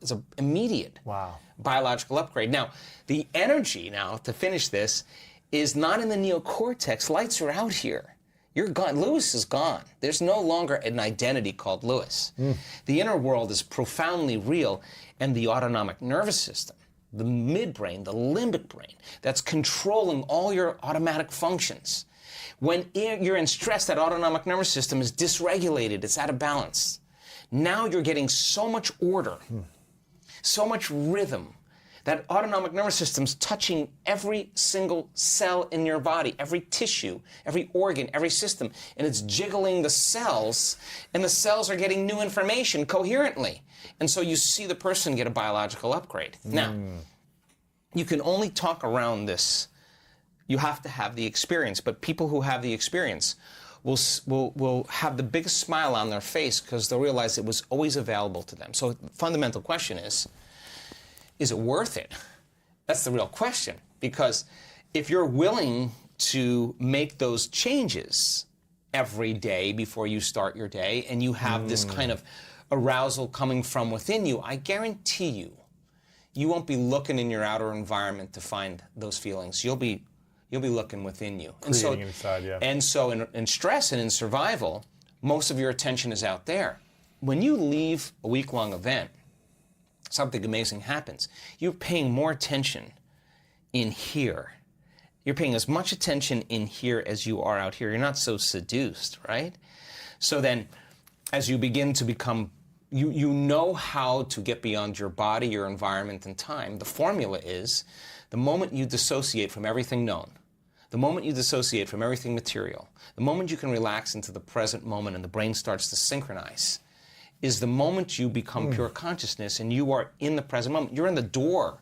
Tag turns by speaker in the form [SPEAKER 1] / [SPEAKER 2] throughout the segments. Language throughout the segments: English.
[SPEAKER 1] It's an immediate biological upgrade. Now, the energy now, to finish this, is not in the neocortex. Lights are out here. You're gone. Lewis is gone. There's no longer an identity called Lewis. The inner world is profoundly real, and the autonomic nervous system, the midbrain, the limbic brain, that's controlling all your automatic functions. When you're in stress, that autonomic nervous system is dysregulated. It's out of balance. Now you're getting so much order, so much rhythm. That autonomic nervous system's touching every single cell in your body, every tissue, every organ, every system, and it's jiggling the cells, and the cells are getting new information coherently. And so you see the person get a biological upgrade. Now, you can only talk around this. You have to have the experience, but people who have the experience will have the biggest smile on their face because they'll realize it was always available to them. So the fundamental question is it worth it? That's the real question. Because if you're willing to make those changes every day before you start your day, and you have this kind of arousal coming from within you, I guarantee you won't be looking in your outer environment to find those feelings. You'll be looking within you.
[SPEAKER 2] Creating inside, yeah.
[SPEAKER 1] And so in stress and in survival, most of your attention is out there. When you leave a week-long event, something amazing happens. You're paying more attention in here. You're paying as much attention in here as you are out here. You're not so seduced, right? So then, as you begin to become, you know how to get beyond your body, your environment, and time. The formula is, the moment you dissociate from everything known, the moment you dissociate from everything material, the moment you can relax into the present moment and the brain starts to synchronize, is the moment you become pure consciousness and you are in the present moment. You're in the door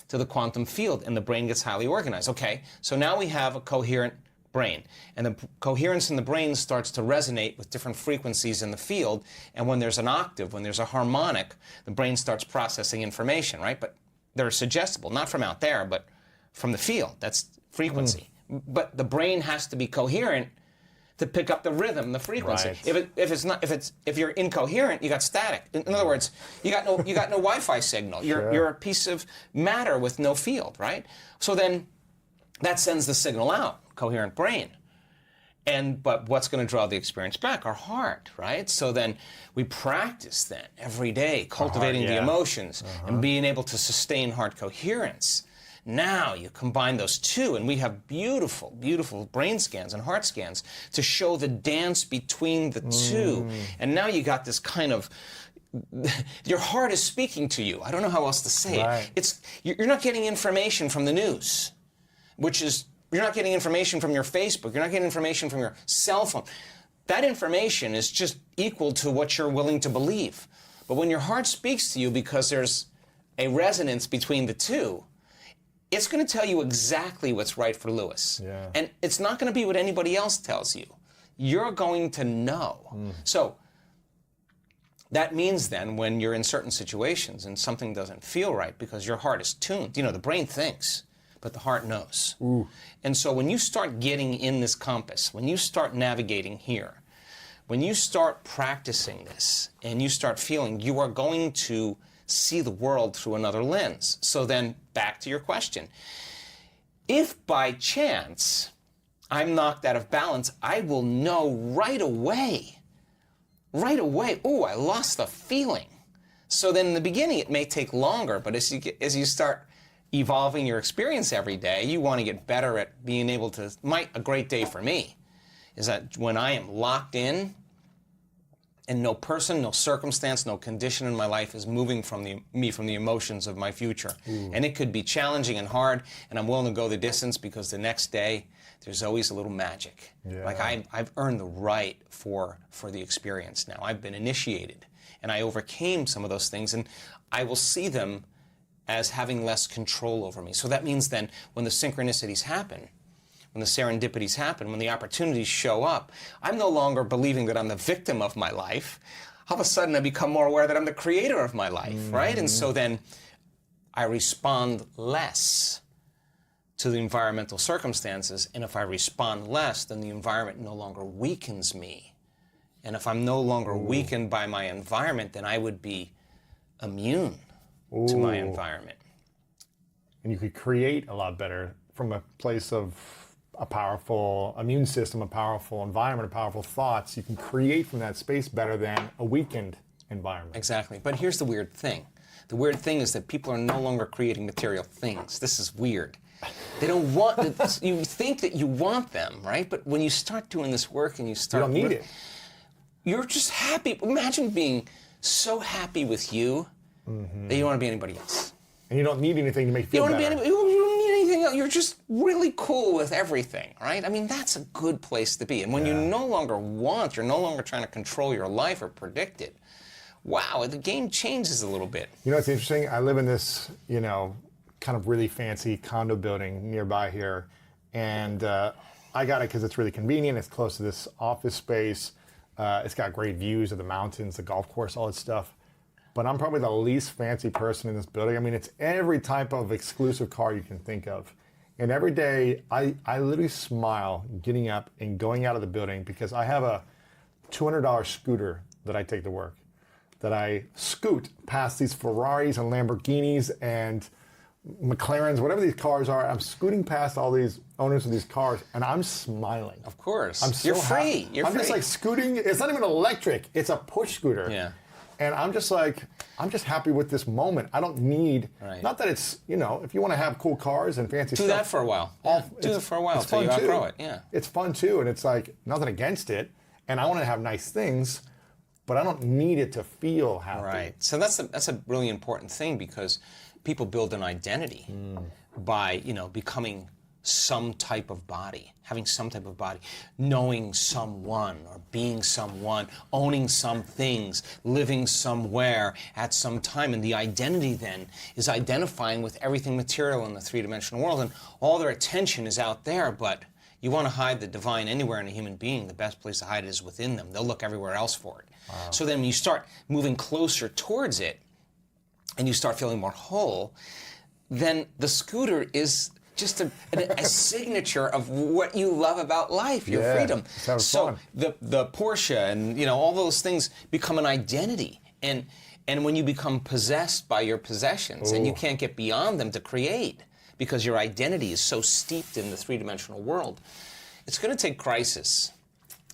[SPEAKER 1] to the quantum field and the brain gets highly organized. Okay, so now we have a coherent brain, and the coherence in the brain starts to resonate with different frequencies in the field, and when there's an octave, when there's a harmonic, the brain starts processing information, right? But they're suggestible, not from out there, but from the field. That's frequency. But the brain has to be coherent to pick up the rhythm, the frequency.
[SPEAKER 2] Right.
[SPEAKER 1] If you're incoherent, you got static. In other words, you got no Wi-Fi signal. You're a piece of matter with no field, right? So then that sends the signal out, coherent brain. But what's going to draw the experience back? Our heart, right? So then we practice then every day, cultivating the emotions and being able to sustain heart coherence. Now you combine those two, and we have beautiful, beautiful brain scans and heart scans to show the dance between the two. And now you got this kind of, your heart is speaking to you. I don't know how else to say it. You're not getting information from the news, which is, you're not getting information from your Facebook. You're not getting information from your cell phone. That information is just equal to what you're willing to believe. But when your heart speaks to you because there's a resonance between the two, it's going to tell you exactly what's right for Lewis.
[SPEAKER 2] Yeah.
[SPEAKER 1] And it's not going to be what anybody else tells you. You're going to know. So that means then when you're in certain situations and something doesn't feel right because your heart is tuned, you know, the brain thinks, but the heart knows. And so when you start getting in this compass, when you start navigating here, when you start practicing this and you start feeling, you are going to see the world through another lens. So then back to your question. If by chance I'm knocked out of balance, I will know right away, oh, I lost the feeling. So then in the beginning it may take longer, but as you start evolving your experience every day, you want to get better at being able to, a great day for me is that when I am locked in and no person, no circumstance, no condition in my life is moving from the emotions of my future. And it could be challenging and hard, and I'm willing to go the distance because the next day there's always a little magic. Like I've earned the right for the experience now. I've been initiated, and I overcame some of those things, and I will see them as having less control over me. So that means then when the synchronicities happen, when the serendipities happen, when the opportunities show up, I'm no longer believing that I'm the victim of my life. All of a sudden I become more aware that I'm the creator of my life, right? And so then I respond less to the environmental circumstances, and if I respond less, then the environment no longer weakens me. And if I'm no longer weakened by my environment, then I would be immune. to my environment.
[SPEAKER 2] And you could create a lot better from a place of a powerful immune system, a powerful environment, powerful thoughts. You can create from that space better than a weakened environment.
[SPEAKER 1] Exactly. But here's the weird thing. The weird thing is that people are no longer creating material things. This is weird. They don't want, you think that you want them, right? But when you start doing this work and you start...
[SPEAKER 2] You don't need it.
[SPEAKER 1] You're just happy. Imagine being so happy with you that you don't want to be anybody else.
[SPEAKER 2] And you don't need anything to make you feel better.
[SPEAKER 1] You don't need anything else. You're just really cool with everything, right? I mean, that's a good place to be. And when you no longer want, you're no longer trying to control your life or predict it, wow, the game changes a little bit.
[SPEAKER 2] You know what's interesting? I live in this, kind of really fancy condo building nearby here. And I got it because it's really convenient. It's close to this office space. It's got great views of the mountains, the golf course, all that stuff. But I'm probably the least fancy person in this building. I mean, it's every type of exclusive car you can think of. And every day, I literally smile getting up and going out of the building because I have a $200 scooter that I take to work, that I scoot past these Ferraris and Lamborghinis and McLarens, whatever these cars are. I'm scooting past all these owners of these cars, and I'm smiling.
[SPEAKER 1] Of course.
[SPEAKER 2] I'm so
[SPEAKER 1] You're free.
[SPEAKER 2] happy.
[SPEAKER 1] You're
[SPEAKER 2] I'm
[SPEAKER 1] free.
[SPEAKER 2] just like scooting. It's not even electric. It's a push scooter.
[SPEAKER 1] Yeah.
[SPEAKER 2] And I'm just happy with this moment. I don't need, not that it's, if you want to have cool cars and fancy stuff.
[SPEAKER 1] Do that for a while. Do it for a while until you outgrow it. Yeah.
[SPEAKER 2] It's fun too, and it's like nothing against it. And I want to have nice things, but I don't need it to feel happy.
[SPEAKER 1] Right. So that's a really important thing because people build an identity by, becoming some type of body, having some type of body, knowing someone or being someone, owning some things, living somewhere at some time. And the identity then is identifying with everything material in the three-dimensional world. And all their attention is out there, but you want to hide the divine anywhere in a human being, the best place to hide it is within them. They'll look everywhere else for it. Wow. So then when you start moving closer towards it and you start feeling more whole, then the scooter is just a signature of what you love about life, your freedom. So fun. The Porsche and all those things become an identity. And when you become possessed by your possessions and you can't get beyond them to create because your identity is so steeped in the three-dimensional world, it's going to take crisis.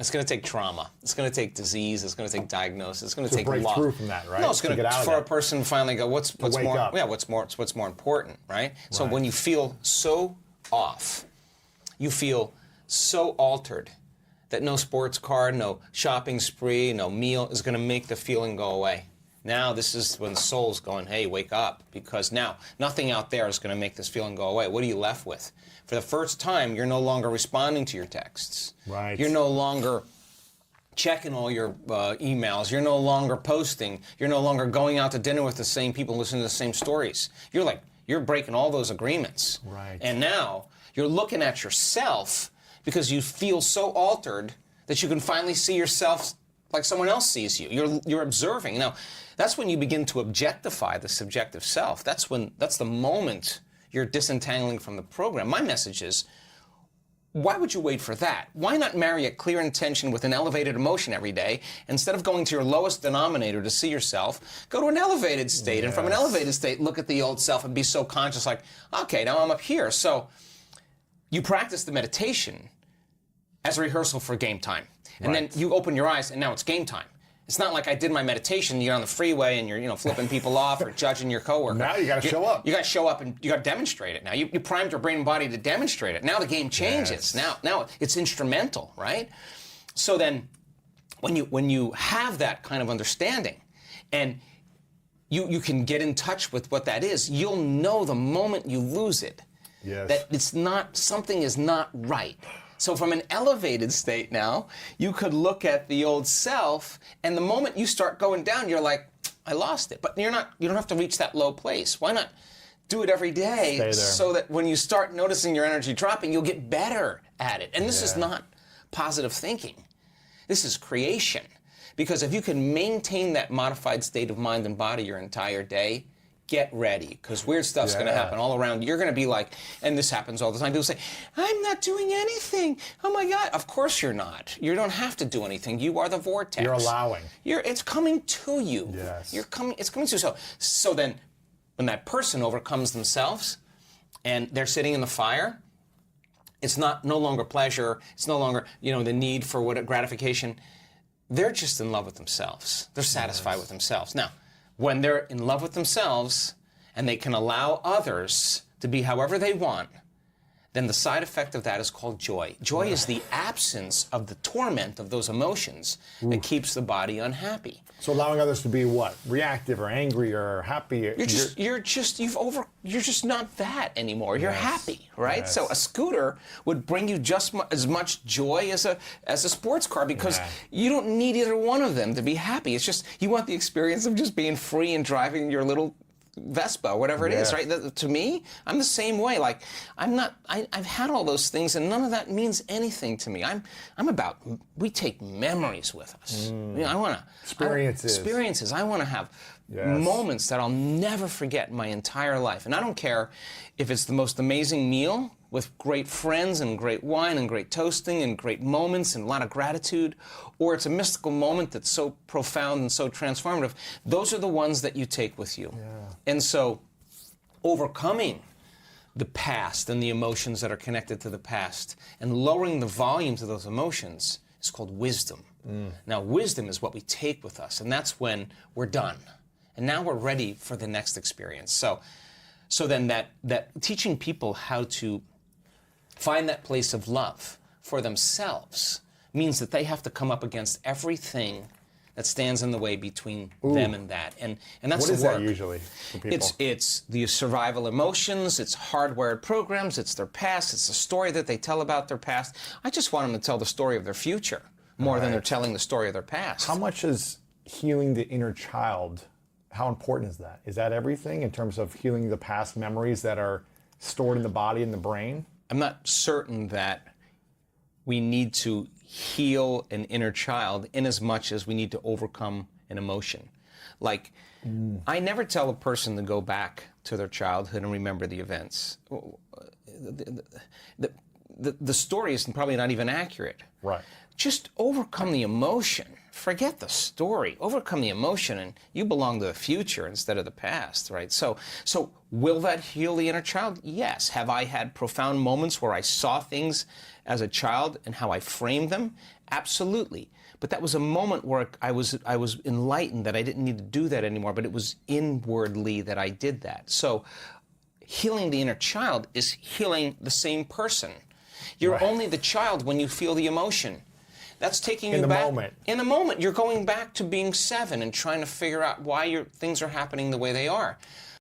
[SPEAKER 1] It's going to take trauma. It's going to take disease. It's going to take diagnosis. It's going to take
[SPEAKER 2] break through from that, right?
[SPEAKER 1] No, it's going to for a person to finally go, what's more?
[SPEAKER 2] Up.
[SPEAKER 1] Yeah, what's more important, right? So when you feel so off, you feel so altered that no sports car, no shopping spree, no meal is going to make the feeling go away. Now this is when the soul's going, hey, wake up, because now nothing out there is going to make this feeling go away. What are you left with? For the first time, you're no longer responding to your texts.
[SPEAKER 2] Right.
[SPEAKER 1] You're no longer checking all your emails. You're no longer posting. You're no longer going out to dinner with the same people, listening to the same stories. You're breaking all those agreements.
[SPEAKER 2] Right.
[SPEAKER 1] And now you're looking at yourself because you feel so altered that you can finally see yourself like someone else sees you. You're observing. Now, that's when you begin to objectify the subjective self. That's the moment you're disentangling from the program. My message is, why would you wait for that? Why not marry a clear intention with an elevated emotion every day? Instead of going to your lowest denominator to see yourself, go to an elevated state. And from an elevated state, look at the old self and be so conscious like, okay, now I'm up here. So you practice the meditation as a rehearsal for game time. And then you open your eyes and now it's game time. It's not like I did my meditation, you're on the freeway and you're flipping people off or judging your coworker.
[SPEAKER 2] Now you got to show up.
[SPEAKER 1] You got to show up and you got to demonstrate it. Now you primed your brain and body to demonstrate it. Now the game changes.
[SPEAKER 2] Yes.
[SPEAKER 1] Now it's instrumental, right? So then when you have that kind of understanding and you can get in touch with what that is, you'll know the moment you lose it that something is not right. So from an elevated state now, you could look at the old self, and the moment you start going down, you're like, I lost it. But you don't have to reach that low place. Why not do it every day so that when you start noticing your energy dropping, you'll get better at it. And this is not positive thinking. This is creation. Because if you can maintain that modified state of mind and body your entire day, get ready, because weird stuff's going to happen all around. You're going to be like, and this happens all the time, people say, I'm not doing anything. Oh my God. Of course you're not. You don't have to do anything. You are the vortex.
[SPEAKER 2] You're allowing.
[SPEAKER 1] It's coming to you.
[SPEAKER 2] Yes.
[SPEAKER 1] It's coming to you. So then, when that person overcomes themselves and they're sitting in the fire, it's no longer pleasure. It's no longer, the need for gratification. They're just in love with themselves. They're satisfied with themselves. Now, when they're in love with themselves and they can allow others to be however they want, then the side effect of that is called joy. Joy is the absence of the torment of those emotions that keeps the body unhappy.
[SPEAKER 2] So allowing others to be what? Reactive or angry or happy.
[SPEAKER 1] You're just not that anymore. You're happy, right?
[SPEAKER 2] Yes.
[SPEAKER 1] So a scooter would bring you just as much joy as a sports car, because you don't need either one of them to be happy. It's just you want the experience of just being free and driving your little Vespa, whatever it is, right? To me, I'm the same way. Like, I've had all those things, and none of that means anything to me. I'm about, we take memories with us. I want to experiences. I want to have moments that I'll never forget in my entire life. And I don't care if it's the most amazing meal with great friends and great wine and great toasting and great moments and a lot of gratitude, or it's a mystical moment that's so profound and so transformative. Those are the ones that you take with you. And so overcoming the past and the emotions that are connected to the past and lowering the volumes of those emotions is called wisdom. Now, wisdom is what we take with us, and that's when we're done. And now we're ready for the next experience. So then that teaching people how to find that place of love for themselves means that they have to come up against everything that stands in the way between them and that. And that's the work.
[SPEAKER 2] What is that usually for people?
[SPEAKER 1] It's the survival emotions, it's hardwired programs, it's their past, it's the story that they tell about their past. I just want them to tell the story of their future more than they're telling the story of their past.
[SPEAKER 2] How much is healing the inner child, how important is that? Is that everything in terms of healing the past memories that are stored in the body and the brain?
[SPEAKER 1] I'm not certain that we need to heal an inner child in as much as we need to overcome an emotion. Like, I never tell a person to go back to their childhood and remember the events. The story is probably not even accurate.
[SPEAKER 2] Right.
[SPEAKER 1] Just overcome the emotion. Forget the story. Overcome the emotion, and you belong to the future instead of the past, right? So will that heal the inner child? Yes. Have I had profound moments where I saw things as a child and how I framed them? Absolutely. But that was a moment where I was enlightened that I didn't need to do that anymore, but it was inwardly that I did that. So healing the inner child is healing the same person. You're only the child when you feel the emotion. That's taking you back. In the moment. You're going back to being 7 and trying to figure out why things are happening the way they are.